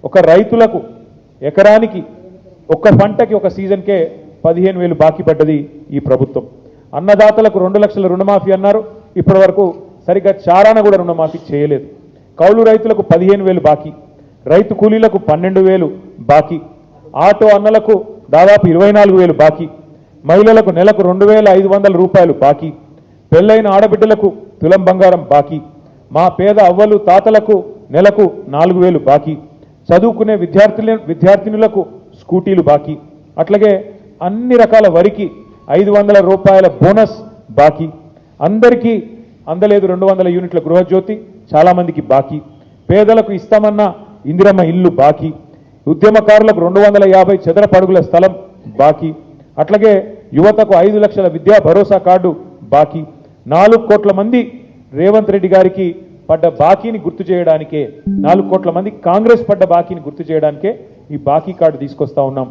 ఒక రైతులకు ఎకరానికి ఒక్క పంటకి ఒక సీజన్కే 15,000 బాకీ పడ్డది ఈ ప్రభుత్వం. అన్నదాతలకు 2 లక్షల రుణమాఫీ అన్నారు, ఇప్పటి వరకు సరిగ్గా చారాన కూడా రుణమాఫీ చేయలేదు. కౌలు రైతులకు 15,000 బాకీ, రైతు కూలీలకు 12,000 బాకీ, ఆటో అన్నలకు దాదాపు 24,000 బాకీ, మహిళలకు నెలకు 2,500 రూపాయలు బాకీ, పెళ్లైన ఆడబిడ్డలకు తులం బంగారం బాకీ, మా పేద అవ్వలు తాతలకు నెలకు 4,000 బాకీ, చదువుకునే విద్యార్థినులకు స్కూటీలు బాకీ, అట్లాగే అన్ని రకాల వరికి 500 రూపాయల బోనస్ బాకీ, అందరికీ అందలేదు 200 యూనిట్ల గృహజ్యోతి చాలామందికి బాకీ, పేదలకు ఇస్తామన్న ఇందిరమ్మ ఇల్లు బాకీ, ఉద్యమకారులకు 250 చదరపు అడుగుల స్థలం బాకీ, అట్లాగే యువతకు 5 లక్షల విద్యా భరోసా కార్డు బాకీ, 4 కోట్ల మంది రేవంత్ రెడ్డి గారికి పడ్డ బాకీని గుర్తు చేయడానికే, 4 కోట్ల మంది కాంగ్రెస్ పడ్డ బాకీని గుర్తు చేయడానికే ఈ బాకీ కార్డు తీసుకొస్తా ఉన్నాం.